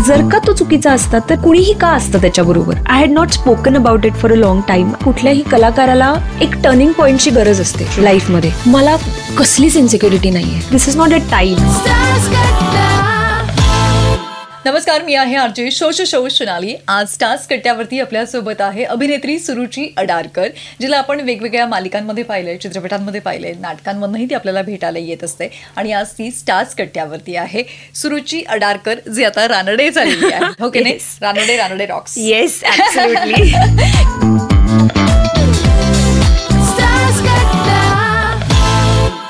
जर का तो चुकीचा असता तर कुणीही का असतं त्याच्याबरोबर. I had not spoken about it for a long time. कुठल्याही कलाकाराला एक टर्निंग पॉइंटची गरज असते लाईफमध्ये. मला कसलीच इन्सिक्युरिटी नाहीये. दिस इज नॉट अ टाईम. नमस्कार, मी आहे आरजे शो सोनाली. आज स्टार्स कट्ट्यावरती आपल्यासोबत आहे अभिनेत्री सुरुची अडारकर, जिला आपण वेगवेगळ्या मालिकांमध्ये पाहिलंय, चित्रपटांमध्ये पाहिलंय, नाटकांमधूनही ती आपल्याला भेटायला येत असते. आणि आज ती स्टार्स कट्ट्यावरती आहे. सुरुची अडारकर, जी आता रानडे झालेली आहे. हो की नाही? रानडे रॉक्स. Yes, absolutely.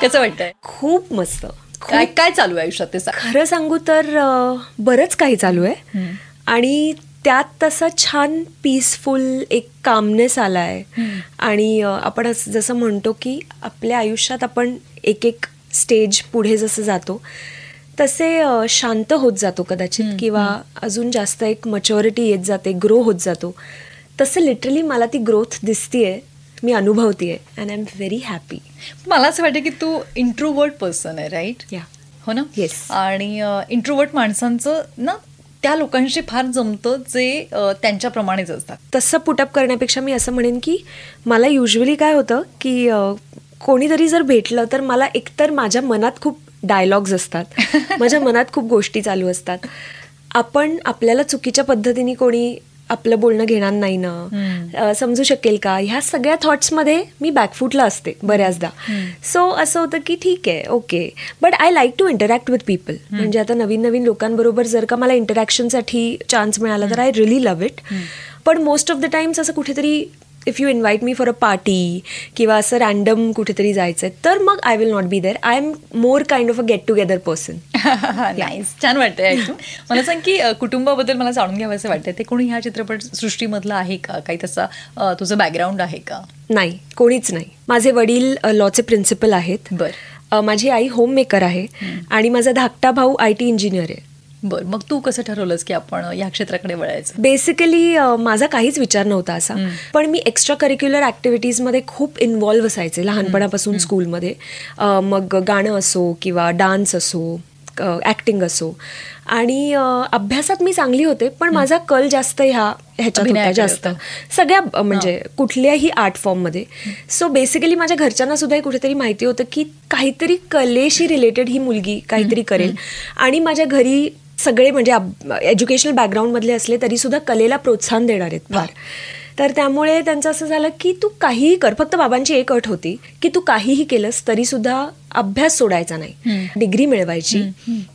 कसं वाटतंय? खूप मस्त. काय चालू आहे आयुष्यात ते? खरं सांगू तर बरंच काही चालू आहे आणि त्यात तसा छान पीसफुल एक कामनेस आलाय. आणि आपण जसं म्हणतो की आपल्या आयुष्यात आपण एक एक स्टेज पुढे जसं जातो तसे शांत होत जातो कदाचित, किंवा अजून जास्त एक मॅच्युरिटी येत जाते, ग्रो होत जातो. तसं लिटरली मला ती ग्रोथ दिसतीये, मी अनुभवतीये, and I am very happy. मला असं वाटतं की तू इंट्रोवर्ट पर्सन आहे, राईट? या, हो ना? येस. आणि इंट्रोवर्ट माणसांचं ना त्या लोकांशी फार जमतं जे त्यांच्याप्रमाणेच असतात. तसं पुटअप करण्यापेक्षा मी असं म्हणेन की मला युजली काय होतं की कोणीतरी जर भेटलं तर मला एकतर माझ्या मनात खूप डायलॉग्स असतात, माझ्या मनात खूप गोष्टी चालू असतात. आपल्याला चुकीच्या पद्धतीने कोणी आपलं बोलणं घेणार नाही ना, समजू शकेल का, ह्या सगळ्या थॉट्समध्ये मी बॅकफूटला असते बऱ्याचदा. सो असं होतं की ठीक आहे, okay, but I like to interact with people. म्हणजे आता नवीन नवीन लोकांबरोबर जर का मला इंटरॅक्शनसाठी चान्स मिळाला तर आय रिअली लव्ह इट. पण मोस्ट ऑफ द टाइम्स असं कुठेतरी if you invite me for a party किंवा असं रॅन्डम कुठेतरी जायचंय तर मग I will not be there. I am more kind of a get together person. Nice, छान वाटतंय ऐकून. मला सांग की कुटुंबाबद्दल मला जाणून घ्यावं असं वाटतंय. ते कोणी ह्या चित्रपट सृष्टीमधलं आहे का? काही तसा तुझं बॅकग्राऊंड आहे का? नाही, कोणीच नाही. माझे वडील लॉचे प्रिन्सिपल आहेत. बरं. माझी आई होम मेकर आहे आणि माझा धाकटा भाऊ IT इंजिनियर आहे. बरं, मग तू कसं ठरवलंस की आपण या क्षेत्राकडे वळायचं? बेसिकली माझा काहीच विचार नव्हता असा, पण मी एक्स्ट्रा करिक्युलर ॲक्टिव्हिटीजमध्ये खूप इन्व्हॉल्व्ह असायचे लहानपणापासून स्कूलमध्ये. मग गाणं असो किंवा डान्स असो, ॲक्टिंग असो. आणि अभ्यासात मी चांगली होते, पण माझा कल जास्त ह्याच्यात होता, जास्त सगळ्या म्हणजे कुठल्याही आर्ट फॉर्ममध्ये. सो बेसिकली माझ्या घरच्यांना सुद्धा कुठेतरी माहिती होतं की काहीतरी कलेशी रिलेटेड ही मुलगी काहीतरी करेल. आणि माझ्या घरी सगळे म्हणजे एज्युकेशनल बॅकग्राऊंडमधले असले तरी सुद्धा कलेला प्रोत्साहन देणार आहेत फार. तर त्यामुळे त्यांचं असं झालं की तू काहीही कर, फक्त बाबांची एक अट होती की तू काहीही केलंस तरी सुद्धा अभ्यास सोडायचा नाही, डिग्री मिळवायची,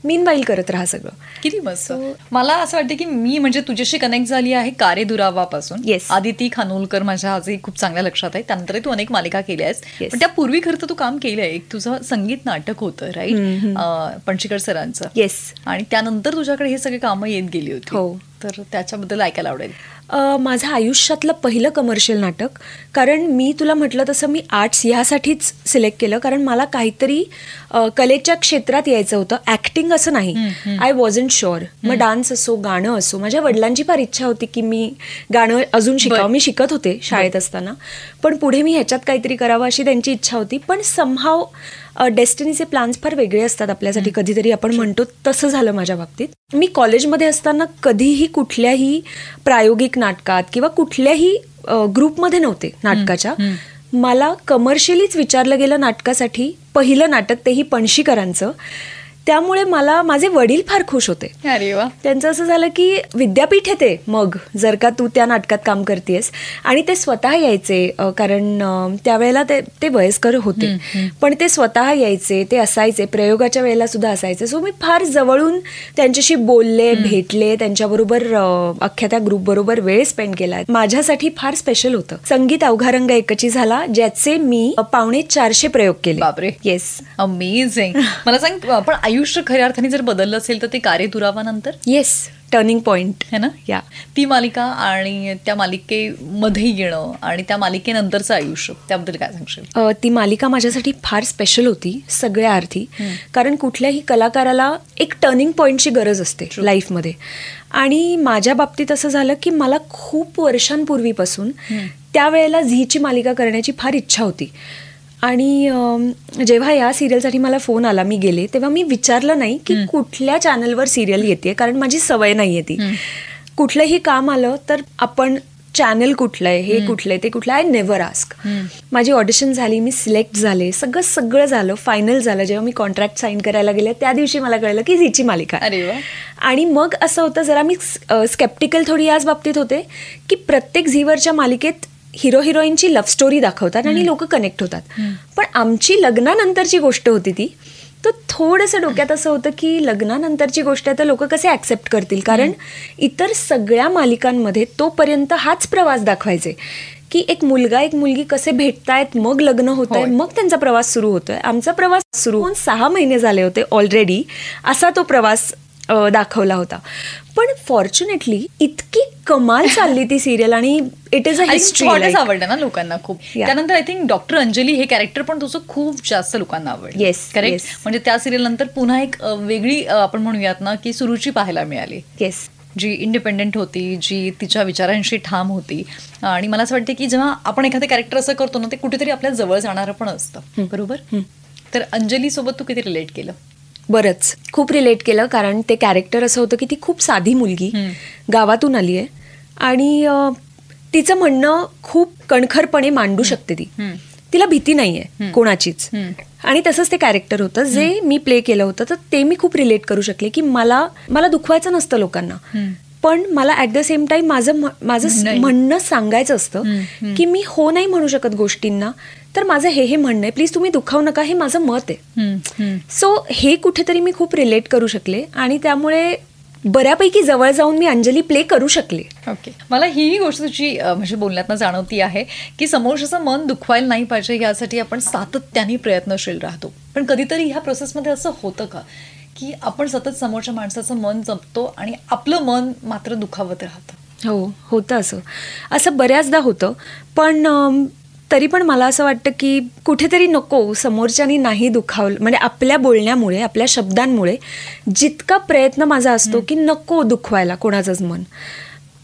मीनवाईल करत राहा सगळं. किती मस्त. मला असं वाटतं की मी म्हणजे तुझ्याशी कनेक्ट झाली आहे कारे दुरावापासून. येस. आदिती खानोलकर माझ्या आजही खूप चांगल्या लक्षात आहे. त्यानंतर तू अनेक मालिका केल्या आहेस, पण त्यापूर्वी खरं तर तू काम केलंय. एक तुझं संगीत नाटक होतं, राईट, पणशीकर सरांचं. येस. आणि त्यानंतर तुझ्याकडे हे सगळे कामं येत गेली होती. हो. तर त्याच्याबद्दल ऐकायला आवडेल. माझं आयुष्यातलं पहिलं कमर्शियल नाटक. कारण मी तुला म्हटलं तसं मी आर्ट्स ह्यासाठीच सिलेक्ट केलं, कारण मला काहीतरी कलेच्या क्षेत्रात यायचं होतं, ॲक्टिंग असं नाही. I wasn't sure. मग डान्स असो, गाणं असो. माझ्या वडिलांची फार इच्छा होती की मी गाणं अजून शिकावं. मी शिकत होते शाळेत असताना, पण पुढे मी ह्याच्यात काहीतरी करावं अशी त्यांची इच्छा होती. पण समहाव डेस्टिनीचे प्लॅन्स फार वेगळे असतात आपल्यासाठी, कधीतरी आपण म्हणतो तसं झालं माझ्या बाबतीत. मी कॉलेजमध्ये असताना कधीही कुठल्याही प्रायोगिक नाटकात किंवा कुठल्याही ग्रुपमध्ये नव्हते नाटकाच्या. मला कमर्शियलीच विचारलं गेलं नाटकासाठी, पहिलं नाटक तेही पणशीकरांचं. त्यामुळे मला माझे वडील फार खुश होते. अरे वा. त्यांचं असं झालं की विद्यापीठ येते मग जर का तू त्या नाटकात काम करतेस. आणि ते स्वतः यायचे, कारण त्यावेळेला ते वयस्कर होते, पण ते स्वतः यायचे, ते असायचे, प्रयोगाच्या वेळेला सुद्धा असायचे. सो मी फार जवळून त्यांच्याशी बोलले, भेटले, त्यांच्याबरोबर अख्ख्या त्या ग्रुपबरोबर वेळ स्पेंड केला. माझ्यासाठी फार स्पेशल होतं. संगीत अवघा रंग एकची झाला, ज्याचे मी 450 प्रयोग केले. बापरे. येस. अमेझिंग. मला सांग, पण आयुष्य खऱ्या अर्थाने जर बदललं असेल तर ते कारे दुरावानंतर? येस, टर्निंग पॉइंट है ना. या ती मालिका आणि त्या मालिकेमध्ये येणं आणि त्या मालिकेनंतरचं आयुष्य, त्याबद्दल काय सांगशील? ती मालिका माझ्यासाठी फार स्पेशल होती सगळ्या अर्थी. कारण कुठल्याही कलाकाराला एक टर्निंग पॉइंटची गरज असते लाईफमध्ये. आणि माझ्या बाबतीत असं झालं की मला खूप वर्षांपूर्वीपासून त्यावेळेला झीची मालिका करण्याची फार इच्छा होती. आणि जेव्हा या सिरियलसाठी मला फोन आला, मी गेले, तेव्हा मी विचारलं नाही की कुठल्या चॅनलवर सिरियल येते, कारण माझी सवय नाही आहे ती. कुठलंही काम आलं तर आपण चॅनल कुठलं आहे, हे कुठलं आहे, ते कुठलं आहे, आय नेव्हर आस्क. माझी ऑडिशन झाली, मी सिलेक्ट झाले, सगळं झालं, फायनल झालं. जेव्हा मी कॉन्ट्रॅक्ट साईन करायला गेले त्या दिवशी मला कळलं की झीची मालिका. आणि मग असं होतं, जरा मी स्केप्टिकल थोडी याच बाबतीत होते की प्रत्येक झीवरच्या मालिकेत हिरो हिरोईनची लव्ह स्टोरी दाखवतात आणि लोक कनेक्ट होतात, पण आमची लग्नानंतरची गोष्ट होती ती. तर थोडंसं डोक्यात असं होतं की लग्नानंतरची गोष्ट आहे तर लोक कसे ॲक्सेप्ट करतील, कारण इतर सगळ्या मालिकांमध्ये तोपर्यंत हाच प्रवास दाखवायचे की एक मुलगा एक मुलगी कसे भेटतायत, मग लग्न होतंय, मग त्यांचा प्रवास सुरू होतोय. आमचा प्रवास सुरू होऊन 6 महिने झाले होते ऑलरेडी, असा तो प्रवास दाखवला होता. पण फॉर्च्युनेटली इतकी कमाल चालली ती सिरियल आणि इट इज अ हिस्ट्री. आवडलं ना लोकांना खूप. त्यानंतर आय थिंक डॉक्टर अंजली हे कॅरेक्टर पण तुझं खूप जास्त लोकांना आवडलं. Yes, correct. म्हणजे त्या सिरियल नंतर पुन्हा एक वेगळी आपण म्हणूयात ना की सुरुची पाहायला मिळाली. येस, जी इंडिपेंडेंट होती, जी तिच्या विचारांशी ठाम होती. आणि मला असं वाटतं की जेव्हा आपण एखादं कॅरेक्टर असं करतो ना, ते कुठेतरी आपल्या जवळ जाणारं पण असतं. बरोबर. तर अंजली सोबत तू किती रिलेट केलं? बरंच, खूप रिलेट केलं, कारण ते कॅरेक्टर असं होतं की ती खूप साधी मुलगी, गावातून आली आहे आणि तिचं म्हणणं खूप कणखरपणे मांडू शकते ती. तिला भीती नाहीये कोणाचीच. आणि तसंच ते कॅरेक्टर होतं जे मी प्ले केलं होतं, तर ते मी खूप रिलेट करू शकले की मला दुखवायचं नसतं लोकांना, पण मला ॲट द सेम टाइम माझं म्हणणं सांगायचं असतं की मी हो नाही म्हणू शकत गोष्टींना, तर माझं हे म्हणणं आहे, प्लीज तुम्ही दुखावू नका, हे माझं मत आहे. सो हे कुठेतरी मी खूप रिलेट करू शकले आणि त्यामुळे बऱ्यापैकी जवळ जाऊन मी अंजली प्ले करू शकले. ओके. मला ही गोष्ट तुझी म्हणजे बोलण्यातनं जाणवती आहे की समोरच्याचं मन दुखवायला नाही पाहिजे, यासाठी आपण सातत्याने प्रयत्नशील राहतो. पण कधीतरी ह्या प्रोसेसमध्ये असं होतं का की आपण सतत समोरच्या माणसाचं मन जपतो आणि आपलं मन मात्र दुखावत राहतं? हो, होतं असं बऱ्याचदा होतं. पण तरी पण मला असं वाटतं की कुठेतरी नको, समोरच्यानी नाही दुखावलं, म्हणजे आपल्या बोलण्यामुळे, आपल्या शब्दांमुळे जितका प्रयत्न माझा असतो की नको दुखवायला कोणाचंच मन.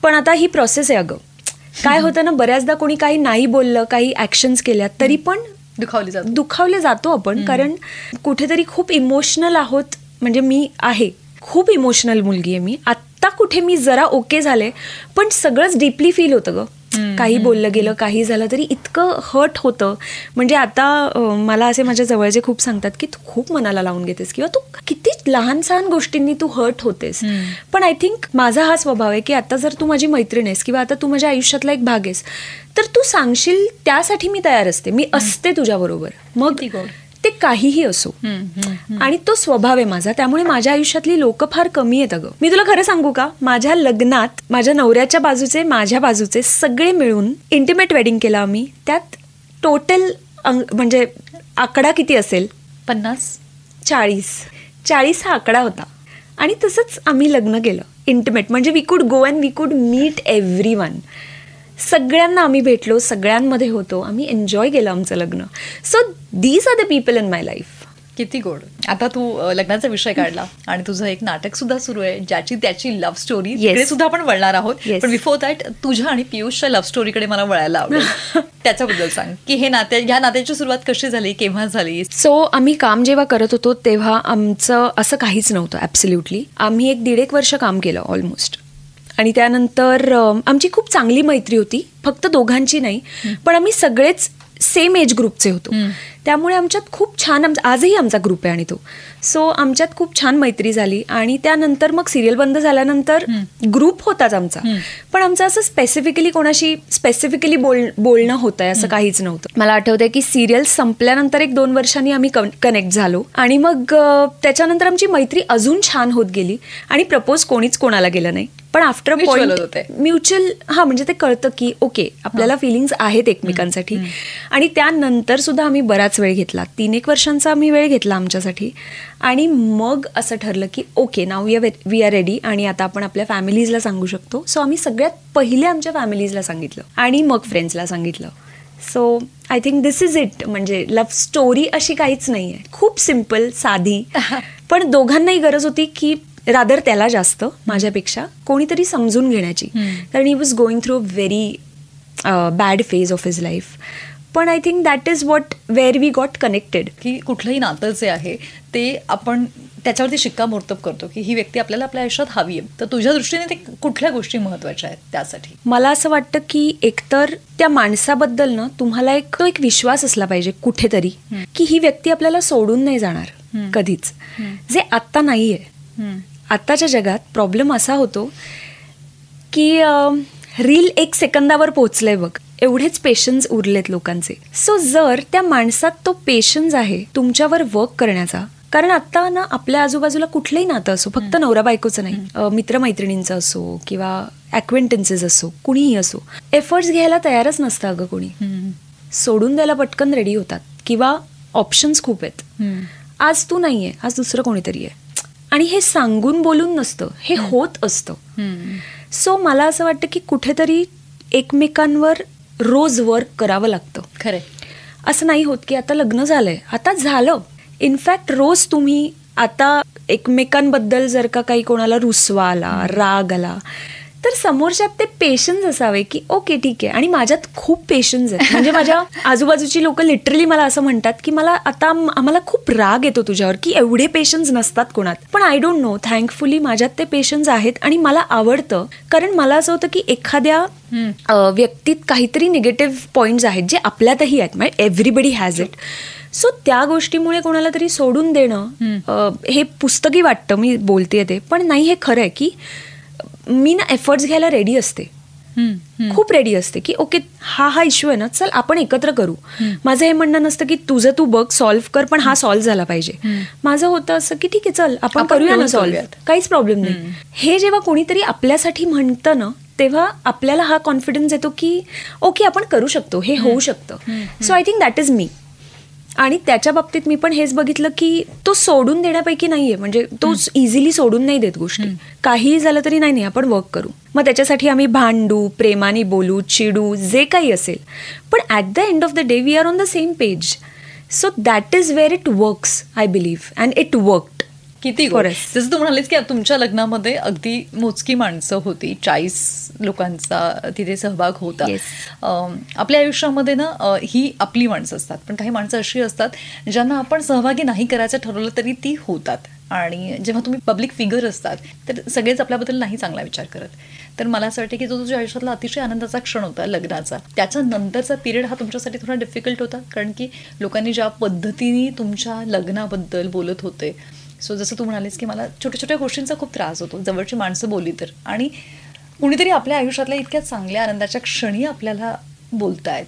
पण आता ही प्रोसेस आहे. अगं काय होतं ना, बऱ्याचदा कोणी काही नाही बोललं, काही ॲक्शन्स केल्या तरी पण दुखावले जातो आपण, कारण कुठेतरी खूप इमोशनल आहोत. म्हणजे मी आहे खूप इमोशनल मुलगी आहे मी. आत्ता कुठे मी जरा ओके झाले, पण सगळंच डीपली फील होतं गं. काही बोललं गेलं, काही झालं तरी इतकं हर्ट होतं. म्हणजे आता मला असे माझ्या जवळचे खूप सांगतात की तू खूप मनाला लावून घेतेस किंवा तू किती लहान सहान गोष्टींनी तू हर्ट होतेस. पण आय थिंक माझा हा स्वभाव आहे की आता जर तू माझी मैत्रीण आहेस किंवा आता तू माझ्या आयुष्यातला एक भाग आहेस, तर तू सांगशील त्यासाठी मी तयार असते, मी असते तुझ्याबरोबर, मग ते काहीही असो. आणि तो स्वभाव आहे माझा. त्यामुळे माझ्या आयुष्यातली लोक फार कमी आहेत. अगं मी तुला खरं सांगू का, माझ्या लग्नात माझ्या नवऱ्याच्या बाजूचे, माझ्या बाजूचे सगळे मिळून इंटिमेट वेडिंग केलं आम्ही. त्यात टोटल म्हणजे आकडा किती असेल, 40 हा आकडा होता. आणि तसंच आम्ही लग्न केलं इंटिमेट. म्हणजे we could go and we could meet everyone. सगळ्यांना आम्ही भेटलो, सगळ्यांमध्ये होतो, आम्ही एन्जॉय केलं आमचं लग्न. So these are the people in my life. किती गोड. आता तू लग्नाचा विषय काढला आणि तुझं एक नाटक सुद्धा सुरू आहे, ज्याची त्याची लव्ह स्टोरी, तिकडे सुद्धा आपण वळणार आहोत. पण बिफोर दॅट तुझ्या आणि पियुषच्या लव्ह स्टोरीकडे मला वळायला आवडेल. त्याच्याबद्दल सांग की ह्या नात्याची सुरुवात कशी झाली, केव्हा झाली? सो आम्ही काम जेव्हा करत होतो तेव्हा आमचं असं काहीच नव्हतं ॲब्सोल्युटली. आम्ही 1-1.5 वर्ष काम केलं ऑलमोस्ट. आणि त्यानंतर आमची खूप चांगली मैत्री होती, फक्त दोघांची नाही, पण आम्ही सगळेच सेम एज ग्रुपचे होतो. त्यामुळे आमच्यात खूप छान, आजही आमचा ग्रुप आहे आणि तो. सो आमच्यात खूप छान मैत्री झाली. आणि त्यानंतर मग सिरियल बंद झाल्यानंतर ग्रुप होताच आमचा, पण आमचं असं स्पेसिफिकली बोलणं होतंय असं काहीच नव्हतं. मला आठवतंय की सिरियल संपल्यानंतर 1-2 वर्षांनी आम्ही कनेक्ट झालो आणि मग त्याच्यानंतर आमची मैत्री अजून छान होत गेली आणि प्रपोज कोणीच कोणाला गेलं नाही. पण आफ्टर पॉइंट म्युच्युअल, हा म्हणजे ते कळतं की ओके आपल्याला फिलिंग्स आहेत एकमेकांसाठी. आणि त्यानंतर सुद्धा आम्ही बराच वेळ घेतला, 3-1 वर्षांचा आम्ही वेळ घेतला आमच्यासाठी. आणि मग असं ठरलं की okay now we are ready आणि आता आपण आपल्या फॅमिलीजला सांगू शकतो. सो आम्ही सगळ्यात पहिले आमच्या फॅमिलीजला सांगितलं आणि मग फ्रेंड्सला सांगितलं. So I think this is it. म्हणजे लव्ह स्टोरी अशी काहीच नाही आहे, खूप सिम्पल साधी. पण दोघांनाही गरज होती की रादर त्याला जास्त माझ्यापेक्षा कोणीतरी समजून घेण्याची, कारण he was going through a very bad phase of his life. पण I think that is what where we got connected. की कुठलंही नातं जे आहे ते आपण त्याच्यावरती शिक्कामोर्तब करतो की ही व्यक्ती आपल्याला आपल्या आयुष्यात हवी आहे. तर तुझ्या दृष्टीने ते कुठल्या गोष्टी महत्वाच्या आहेत त्यासाठी? मला असं वाटतं की एकतर त्या माणसाबद्दल ना तुम्हाला एक विश्वास असला पाहिजे कुठेतरी की ही व्यक्ती आपल्याला सोडून नाही जाणार कधीच, जे आत्ता नाहीये. आत्ताच्या जगात प्रॉब्लेम असा होतो की रील 1 सेकंदावर पोहोचलंय बघ, एवढेच पेशन्स उरलेत लोकांचे. सो जर त्या माणसात तो पेशन्स आहे तुमच्यावर वर्क करण्याचा, कारण आता ना आपल्या आजूबाजूला कुठलंही नातं असो, फक्त नवरा बायकोचं नाही, मित्रमैत्रिणींचं असो किंवा ॲक्वेंटन्सेस असो, कुणीही असो, एफर्ट्स घ्यायला तयारच नसतं अगं कोणी. सोडून द्यायला पटकन रेडी होतात किंवा ऑप्शन्स खूप आहेत. आज तू नाहीये, आज दुसरं कोणीतरी आहे. आणि हे सांगून बोलून नसतं, हे होत असतं. सो मला असं वाटतं की कुठेतरी एकमेकांवर रोज वर्क करावं लागतं. खरं असं नाही होत की आता लग्न झालंय, आता झालं. इनफॅक्ट रोज तुम्ही आता एकमेकांबद्दल जर का काही कोणाला रुसवा आला, राग आला, तर समोरच्यात ते पेशन्स असावे की ओके ठीक आहे. आणि माझ्यात खूप पेशन्स आहे. म्हणजे माझ्या आजूबाजूची लोक लिटरली मला असं म्हणतात की मला आता आम्हाला खूप राग येतो तुझ्यावर, की एवढे पेशन्स नसतात कोणात. पण आय डोंट नो, थँकफुली माझ्यात ते पेशन्स आहेत आणि मला आवडतं. कारण मला असं होतं की एखाद्या व्यक्तीत काहीतरी निगेटिव्ह पॉईंट्स आहेत जे आपल्यातही आहेत, म्हणजे एव्हरीबडी हॅज इट. सो त्या गोष्टीमुळे कोणाला तरी सोडून देणं हे पुस्तकी वाटतं, मी बोलते ते, पण नाही, हे खरं आहे की मी ना एफर्ट्स घ्यायला रेडी असते, खूप रेडी असते की ओके हा इश्यू आहे ना, चल आपण एकत्र करू. माझं हे म्हणणं नसतं की तुझं तू बघ, सॉल्व्ह कर, पण हा सॉल्व्ह झाला पाहिजे. माझं होतं असं की ठीक आहे चल आपण करूया ना सॉल्व्ह, काहीच प्रॉब्लेम नाही. हे जेव्हा कोणीतरी आपल्यासाठी म्हणतं ना, तेव्हा आपल्याला हा कॉन्फिडन्स येतो की ओके आपण करू शकतो, हे होऊ शकतं. So I think that is me. आणि त्याच्या बाबतीत मी पण हेच बघितलं की तो सोडून देण्यापैकी नाहीये, म्हणजे तो इझिली सोडून नाही देत गोष्टी. काहीही झालं तरी नाही आपण वर्क करू. मग त्याच्यासाठी आम्ही भांडू, प्रेमाने बोलू, चिडू, जे काही असेल, पण at the end of the day we are on the same page. So that is where it works, I believe, and it worked. किती जसं तू म्हणालीस की तुमच्या लग्नामध्ये अगदी मोजकी माणसं होती, 40 लोकांचा तिथे सहभाग होता. आपल्या आयुष्यामध्ये ना ही आपली माणसं असतात, पण काही माणसं अशी असतात ज्यांना आपण सहभागी नाही करायचं ठरवलं तरी ती होतात. आणि जेव्हा तुम्ही पब्लिक फिगर असतात तर सगळेच आपल्याबद्दल नाही चांगला विचार करत. तर मला असं वाटतं की जो तुझ्या आयुष्यातला अतिशय आनंदाचा क्षण होता लग्नाचा, त्याच्यानंतरचा पिरियड हा तुमच्यासाठी थोडा डिफिकल्ट होता, कारण की लोकांनी ज्या पद्धतीने तुमच्या लग्नाबद्दल बोलत होते. सो जसं तू म्हणालीस की मला छोट्या छोट्या गोष्टींचा खूप त्रास होतो, जवळची माणसं बोलली तर, आणि कुणीतरी आपल्या आयुष्यातल्या इतक्या चांगल्या आनंदाच्या क्षणी आपल्याला बोलतायत,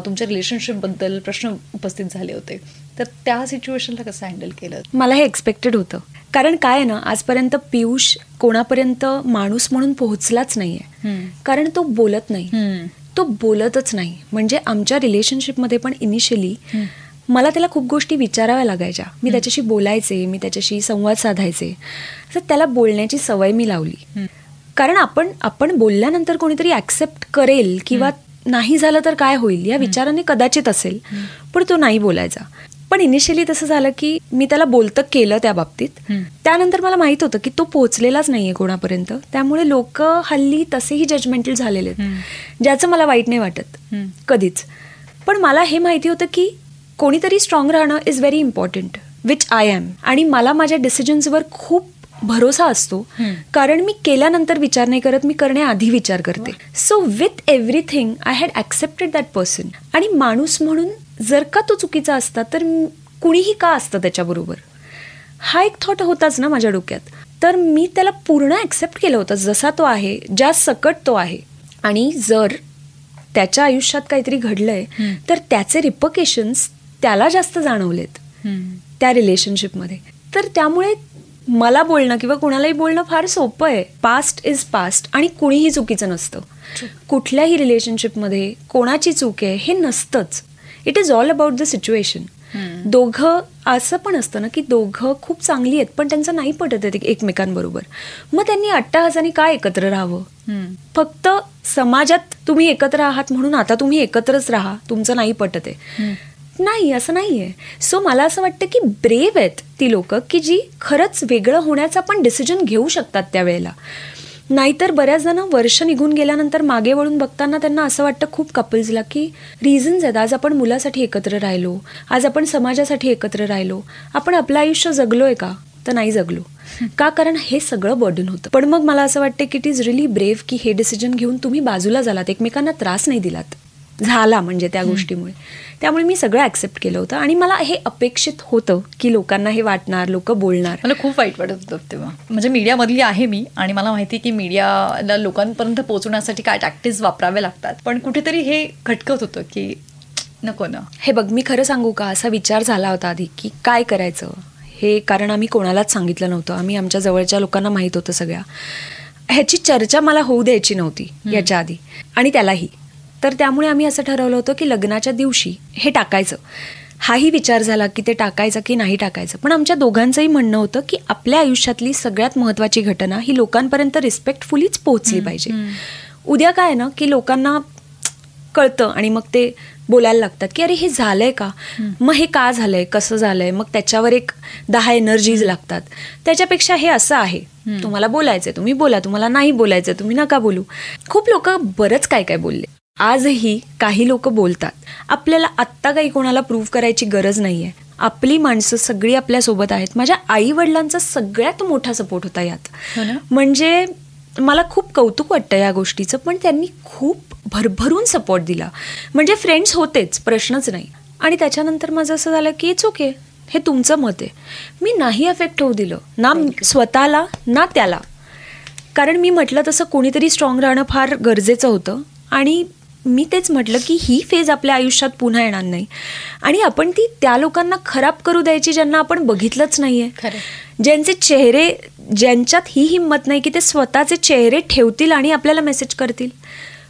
तुमच्या रिलेशनशिपबद्दल प्रश्न उपस्थित झाले होते, तर त्या सिच्युएशनला कसं हँडल केलं? मला हे एक्सपेक्टेड होतं, कारण काय आहे ना, आजपर्यंत पियुष कोणापर्यंत माणूस म्हणून पोहोचलाच नाहीये, कारण तो बोलत नाही, तो बोलतच नाही. म्हणजे आमच्या रिलेशनशिपमध्ये पण इनिशियली मला त्याला खूप गोष्टी विचाराव्या लागायच्या, मी त्याच्याशी बोलायचे, मी त्याच्याशी संवाद साधायचे, तर त्याला बोलण्याची सवय मी लावली. कारण आपण बोलल्यानंतर कोणीतरी ॲक्सेप्ट करेल किंवा नाही झालं तर काय होईल या विचाराने कदाचित असेल, पण तो नाही बोलायचा. पण इनिशियली तसं झालं की मी त्याला बोलतं केलं त्या बाबतीत. त्यानंतर मला माहित होतं की तो पोहोचलेलाच नाहीये कोणापर्यंत, त्यामुळे लोक हल्ली तसेही जजमेंटल झालेले आहेत, ज्याचं मला वाईट नाही वाटत कधीच. पण मला हे माहिती होतं की कोणीतरी स्ट्रॉंग राहणं is very important, which I am. आणि मला माझ्या डिसिजन्सवर खूप भरोसा असतो, कारण मी केल्यानंतर विचार नाही करत, मी करण्याआधी विचार करते. So with everything I had accepted that person. आणि माणूस म्हणून जर का तो चुकीचा असता तर कुणीही का असतं त्याच्याबरोबर, हा एक थॉट होताच ना माझ्या डोक्यात. तर मी त्याला पूर्ण ॲक्सेप्ट केलं होतं जसा तो आहे, ज्या सकट तो आहे. आणि जर त्याच्या आयुष्यात काहीतरी घडलंय तर त्याचे रिपकेशन्स त्याला जास्त जाणवलेत त्या रिलेशनशिपमध्ये. तर त्यामुळे मला बोलणं किंवा कुणालाही बोलणं फार सोपं आहे. पास्ट इज पास्ट आणि कुणीही चुकीचं नसतं. कुठल्याही रिलेशनशिपमध्ये कोणाची चूक आहे हे नसतंच. It is all about the situation. दोघं असं पण असतं ना की दोघं खूप चांगली आहेत पण त्यांचं नाही पटत आहे एकमेकांबरोबर, मग त्यांनी अट्टाहासाने काय एकत्र राहावं? फक्त समाजात तुम्ही एकत्र आहात म्हणून आता तुम्ही एकत्रच राहा, तुमचं नाही पटत आहे, नाही, असं नाहीये. सो मला असं वाटतं की ब्रेव आहेत ती लोक की जी खरंच वेगळं होण्याचा पण डिसिजन घेऊ शकतात त्यावेळेला. नाहीतर बऱ्याच जण वर्ष निघून गेल्यानंतर मागे वळून बघताना त्यांना असं वाटतं खूप कपल्सला की रिझन्स आहेत. आज आपण मुलासाठी एकत्र राहिलो, आज आपण समाजासाठी एकत्र राहिलो, आपण आपलं आयुष्य जगलोय का? तर नाही जगलो. का? कारण हे सगळं बर्डन होतं. पण मग मला असं वाटतं की इट इज रिली ब्रेव्ह की हे डिसिजन घेऊन तुम्ही बाजूला झालात, एकमेकांना त्रास नाही दिलात झाला म्हणजे त्या गोष्टीमुळे. त्यामुळे मी सगळं ऍक्सेप्ट केलं होतं आणि मला हे अपेक्षित होतं की लोकांना हे वाटणार, लोक बोलणार. मला खूप वाईट वाटत होतं तेव्हा. म्हणजे मीडियामधली आहे मी आणि मला माहिती की मीडियाला लोकांपर्यंत पोहोचवण्यासाठी काय टॅक्टिक्स वापराव्या लागतात, पण कुठेतरी हे खटकत होतं की नको ना. हे बघ, मी खरं सांगू का, असा विचार झाला होता आधी की काय करायचं हे, कारण आम्ही कोणालाच सांगितलं नव्हतं. आम्ही आमच्या जवळच्या लोकांना माहीत होतं सगळ्या. ह्याची चर्चा मला होऊ द्यायची नव्हती याच्या आधी आणि त्यालाही. तर त्यामुळे आम्ही असं ठरवलं होतं की लग्नाच्या दिवशी हे टाकायचं. हाही विचार झाला की ते टाकायचं की नाही टाकायचं. पण आमच्या दोघांचंही म्हणणं होतं की आपल्या आयुष्यातली सगळ्यात महत्त्वाची घटना ही लोकांपर्यंत रिस्पेक्टफुलीच पोहोचली पाहिजे. उद्या काय आहे ना की लोकांना कळतं आणि मग ते बोलायला लागतात की अरे हे झालंय का, मग हे का झालंय, कसं झालंय, मग त्याच्यावर एक 10 एनर्जीज लागतात. त्याच्यापेक्षा हे असं आहे, तुम्हाला बोलायचंय तुम्ही बोला, तुम्हाला नाही बोलायचं तुम्ही नका बोलू. खूप लोक बरंच काय काय बोलले. आजही काही लोक बोलतात. आपल्याला आत्ता काही कोणाला प्रूव्ह करायची गरज नाहीये. आपली माणसं सगळी आपल्यासोबत आहेत. माझ्या आई वडिलांचा सगळ्यात मोठा सपोर्ट होता यात. म्हणजे मला खूप कौतुक वाटतं या गोष्टीचं. पण त्यांनी खूप भरभरून सपोर्ट दिला. म्हणजे फ्रेंड्स होतेच, प्रश्नच नाही. आणि त्याच्यानंतर माझं असं झालं की इट्स ओके, हे तुमचं मत आहे. मी नाही अफेक्ट होऊ दिलं ना स्वतःला ना त्याला. कारण मी म्हटलं तसं कोणीतरी स्ट्रॉंग राहणं फार गरजेचं होतं. आणि मी तेच म्हटलं की ही फेज आपल्या आयुष्यात पुन्हा येणार नाही आणि आपण ती त्या लोकांना खराब करू द्यायची ज्यांना आपण बघितलंच नाहीये, ज्यांचे चेहरे, ज्यांच्यात ही हिंमत नाही की ते स्वतःचे चेहरे ठेवतील आणि आपल्याला मेसेज करतील.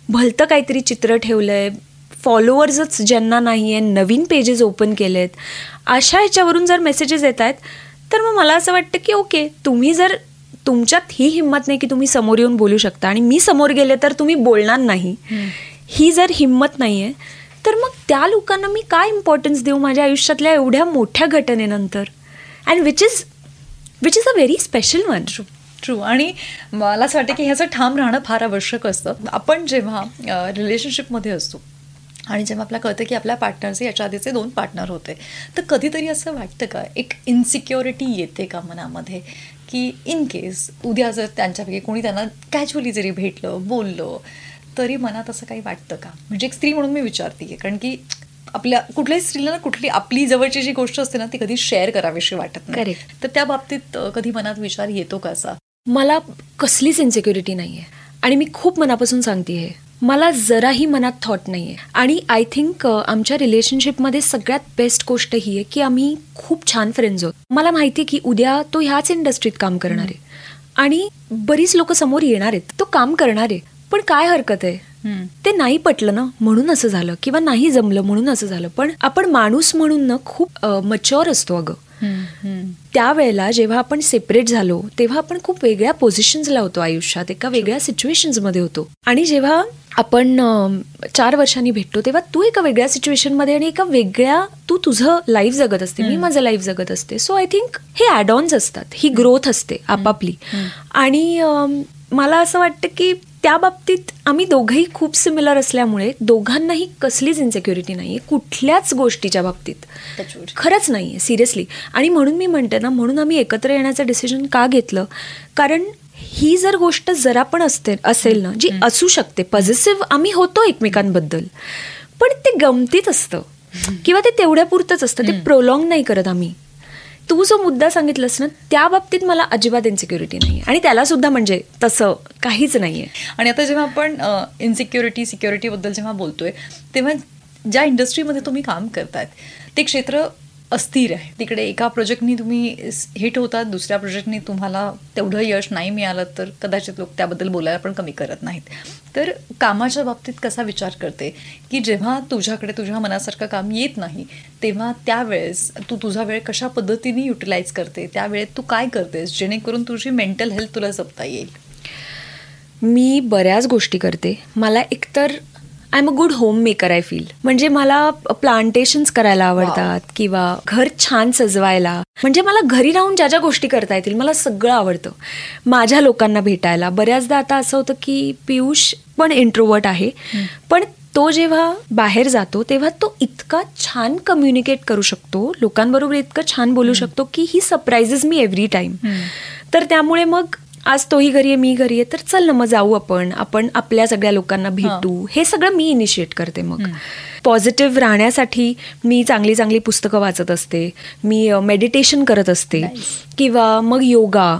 भलतं काहीतरी चित्र ठेवलंय, फॉलोअर्सच ज्यांना नाहीये, नवीन पेजेस ओपन केलेत, अशा ह्याच्यावरून जर मेसेजेस येत आहेत तर मग मला असं वाटतं की ओके, तुम्ही जर तुमच्यात ही हिंमत नाही की तुम्ही समोर येऊन बोलू शकता आणि मी समोर गेले तर तुम्ही बोलणार नाही, ही जर हिंमत नाहीये तर मग त्या लोकांना मी काय इम्पॉर्टन्स देऊ माझ्या आयुष्यातल्या एवढ्या मोठ्या घटनेनंतर. And which is a very special one. True. आणि मला असं वाटतं की ह्याचं ठाम राहणं फार आवश्यक असतं. आपण जेव्हा रिलेशनशिपमध्ये असतो आणि जेव्हा आपल्याला कळतं की आपल्या पार्टनरचे याच्या आधीचे 2 पार्टनर होते, तर कधीतरी असं वाटतं का, एक इन्सिक्युरिटी येते का मनामध्ये की इन केस उद्या जर त्यांच्यापैकी कोणी त्यांना कॅज्युअली जरी भेटलं, बोललं, तरी मनात असं काही वाटतं का? म्हणजे एक स्त्री म्हणून मी विचारते, कारण की आपल्या कुठल्याही स्त्रीला ना कुठली आपली जवळची जी गोष्ट असते ना ती कधी शेअर करावीशी वाटत नाही. तर त्या बाबतीत कधी मनात विचार येतो का असा? मला कसलीच इन्सिक्युरिटी नाही आहे आणि मी खूप मनापासून सांगते हे, मला जराही मनात थॉट नाही आहे. आणि आय थिंक आमच्या रिलेशनशिपमध्ये सगळ्यात बेस्ट गोष्ट ही आहे की आम्ही खूप छान फ्रेंड्स आहोत. मला माहिती आहे की उद्या तो ह्याच इंडस्ट्रीत काम करणार आहे आणि बरीच लोक समोर येणार आहेत, तो काम करणार आहे. पण काय हरकत आहे, ते नाही पटलं ना म्हणून असं झालं किंवा नाही जमलं म्हणून असं झालं. पण आपण माणूस म्हणून ना खूप मच्युअर असतो अगं. त्यावेळेला जेव्हा आपण सेपरेट झालो तेव्हा आपण खूप वेगळ्या पोझिशन्सला होतो आयुष्यात, एका वेगळ्या सिच्युएशन्समध्ये होतो. आणि जेव्हा आपण 4 वर्षांनी भेटतो तेव्हा तू एका वेगळ्या सिच्युएशनमध्ये आणि एका वेगळ्या, तू तुझं लाईफ जगत असते, मी माझं लाईफ जगत असते. सो आय थिंक हे ॲड ऑन्स असतात, ही ग्रोथ असते आपापली. आणि मला असं वाटतं की त्या बाबतीत आम्ही दोघंही खूप सिमिलर असल्यामुळे दोघांनाही कसलीच इन्सिक्युरिटी नाहीये कुठल्याच गोष्टीच्या बाबतीत, खरंच नाहीये, सिरियसली. आणि म्हणून मी म्हणते ना, म्हणून आम्ही एकत्र येण्याचं डिसिजन का घेतलं, कारण ही जर गोष्ट जरा पण असेल ना, जी असू शकते, पॉझिटिव्ह आम्ही होतो एकमेकांबद्दल, पण ते गमतीत असतं किंवा ते तेवढ्या पुरतंच असतं, ते प्रोलॉंग नाही करत आम्ही. तू जो मुद्दा सांगितलंस ना त्या बाबतीत मला अजिबात इन्सिक्युरिटी नाही आणि त्याला सुद्धा म्हणजे तसं काहीच नाहीये. आणि आता जेव्हा आपण सिक्युरिटीबद्दल जेव्हा बोलतोय तेव्हा ज्या इंडस्ट्रीमध्ये तुम्ही काम करतायत ते क्षेत्र अस्थिर आहे. तिकडे एका प्रोजेक्टनी तुम्ही हिट होतात, दुसऱ्या प्रोजेक्टनी तुम्हाला तेवढं यश नाही मिळालं तर कदाचित लोक त्याबद्दल बोलायला पण कमी करत नाहीत. तर कामाच्या बाबतीत कसा विचार करते की जेव्हा तुझ्याकडे तुझ्या मनासारखं काम येत नाही तेव्हा त्यावेळेस तू तुझा वेळ कशा पद्धतीने युटिलाइज करते, त्यावेळेत तू काय करतेस जेणेकरून तुझी मेंटल हेल्थ तुला जपता येईल? मी बऱ्याच गोष्टी करते. मला एकतर I am a good home maker I feel. म्हणजे मला प्लांटेशन्स करायला आवडतात किंवा घर छान सजवायला. म्हणजे मला घरी राहून ज्या ज्या गोष्टी करता येतील मला सगळं आवडतं. माझ्या लोकांना भेटायला बऱ्याचदा आता असं होतं की पियुष पण इंट्रोवर्ट आहे, पण तो जेव्हा बाहेर जातो तेव्हा तो इतका छान कम्युनिकेट करू शकतो, लोकांबरोबर इतकं छान बोलू शकतो की ही सरप्राइजेस मी एव्हरी टाइम. तर त्यामुळे मग आज तोही घरी आहे, मी घरी आहे, तर चल ना मग जाऊ आपण आपल्या सगळ्या लोकांना भेटू. हे सगळं मी इनिशिएट करते. मग पॉझिटिव्ह राहण्यासाठी मी चांगली चांगली पुस्तकं वाचत असते, मी मेडिटेशन करत असते किंवा मग योगा,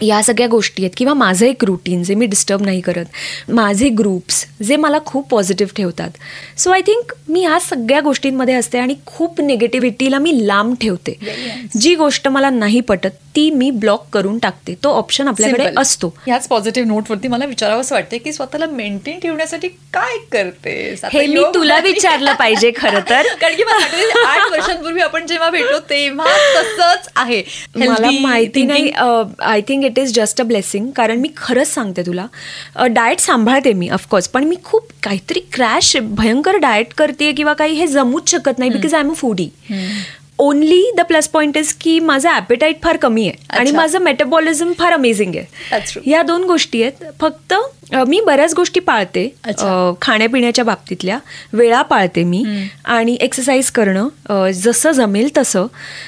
या सगळ्या गोष्टी आहेत. किंवा माझं एक रुटीन जे मी डिस्टर्ब नाही करत, माझे ग्रुप्स जे मला खूप पॉझिटिव्ह ठेवतात. सो आय थिंक मी ह्या सगळ्या गोष्टींमध्ये असते आणि खूप निगेटिव्हिटीला मी लांब ठेवते. जी गोष्ट मला नाही पटत ती मी ब्लॉक करून टाकते. तो ऑप्शन आपल्याकडे असतो. ह्याच पॉझिटिव्ह नोटवरती मला विचारावंच वाटते की स्वतःला मेंटेन ठेवण्यासाठी काय करते हे मी तुला विचारलं पाहिजे खरं तर. कारण की 8 वर्षांपूर्वी आपण जेव्हा भेटलो तेव्हा तसंच आहे. मला माहिती नाही, I think it is just a blessing. कारण मी खरंच सांगते तुला, डाएट सांभाळते मी ऑफकोर्स, पण मी खूप काहीतरी क्रॅश भयंकर डाएट करते किंवा काही हे जमूच शकत नाही because I am a foodie. Only the plus point is की माझं ॲपेटाईट फार कमी आहे आणि माझं मेटाबॉलिझम फार अमेझिंग आहे. या 2 गोष्टी आहेत. फक्त मी बऱ्याच गोष्टी पाळते खाण्यापिण्याच्या बाबतीतल्या. वेळा पाळते मी आणि एक्सरसाइज करणं जसं जमेल तसं.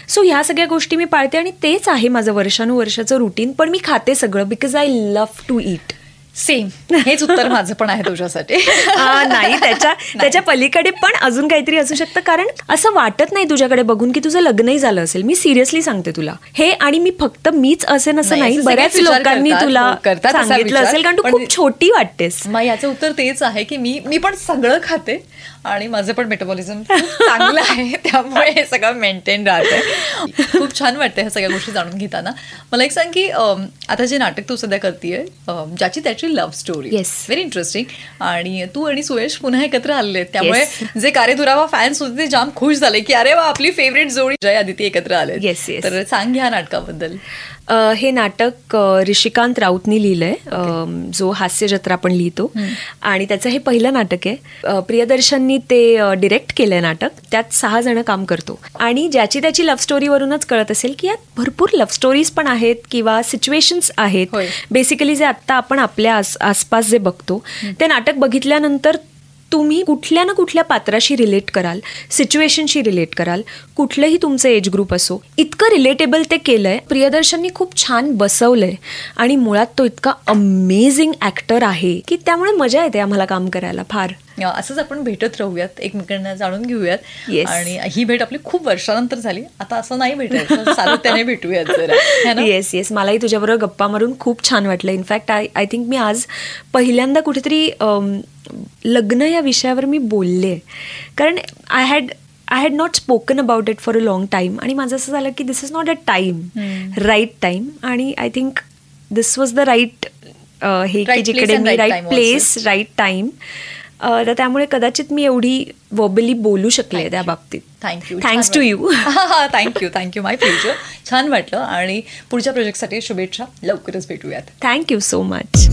सो ह्या सगळ्या गोष्टी मी पाळते आणि तेच आहे माझं वर्षानुवर्षाचं रुटीन. पण मी खाते सगळं because I love to eat. Same, हेच उत्तर माझं पण आहे तुझ्यासाठी. नाही, त्याच्या पलीकडे पण अजून काहीतरी असू शकतं. कारण असं वाटत नाही तुझ्याकडे बघून की तुझं लग्नही झालं असेल. मी सिरियसली सांगते तुला हे. आणि मी फक्त मीच असेल असं नाही, बऱ्याच लोकांनी तुला सांगितलं असेल कारण तू खूप छोटी वाटतेस. मग याचं उत्तर तेच आहे की मी पण सगळं खाते आणि माझं पण मेटाबॉलिझम चांगलं आहे, त्यामुळे हे सगळं मेंटेन राहतं. खूप छान वाटतं ह्या सगळ्या गोष्टी जाणून घेताना. मला एक सांग की आता जे नाटक तू सध्या करतेय ज्याची त्याची लव्ह स्टोरी, व्हेरी इंटरेस्टिंग, आणि तू आणि सुयश पुन्हा एकत्र आले, त्यामुळे जे कार्यदुरावा फॅन्स होते ते जाम खुश झाले की अरे वा आपली फेवरेट जोडी जय आदिती एकत्र आले. तर सांग ह्या नाटकाबद्दल. हे नाटक ऋषिकांत राऊतनी लिहिलंय, जो हास्य जत्रा पण लिहितो, आणि त्याचं हे पहिलं नाटक आहे. प्रियदर्शननी ते डिरेक्ट केलंय नाटक. त्यात 6 जण काम करतो आणि ज्याची त्याची लव्ह स्टोरीवरूनच कळत असेल की यात भरपूर लव्ह स्टोरीज पण आहेत किंवा सिच्युएशन्स आहेत. बेसिकली जे आत्ता आपण आपल्या आसपास जे बघतो ते नाटक बघितल्यानंतर तुम्ही कुठल्या ना कुठल्या पात्राशी रिलेट कराल, सिच्युएशनशी रिलेट कराल, कुठलंही तुमचं एज ग्रुप असो. इतकं रिलेटेबल ते केलंय. प्रियदर्शननी खूप छान बसवलंय आणि मुळात तो इतका अमेझिंग ऍक्टर आहे की त्यामुळे मजा येते आम्हाला काम करायला फार. असंच आपण भेटत राहूयात, एकमेकांना जाणून घेऊयात. आणि ही भेट आपली खूप वर्षानंतर झाली. आता असं नाही भेटायचं, सातत्याने भेटूयात जरा. येस, मलाही तुझ्याबरोबर गप्पा मारून खूप छान वाटलं. इनफॅक्ट आय थिंक मी आज पहिल्यांदा कुठेतरी लग्न या विषयावर मी बोलले, कारण I had not spoken about it for a long time. आणि माझं असं झालं की this is not a time, right time. आणि I think this was the right हे की जिकडे मी राईट प्लेस, राईट टाईम. तर त्यामुळे कदाचित मी एवढी वर्बली बोलू शकले त्या बाबतीत. Thanks to you. Thank you my pleasure. छान वाटलं आणि पुढच्या प्रोजेक्टसाठी शुभेच्छा. लवकरच भेटूयात. Thank you so much.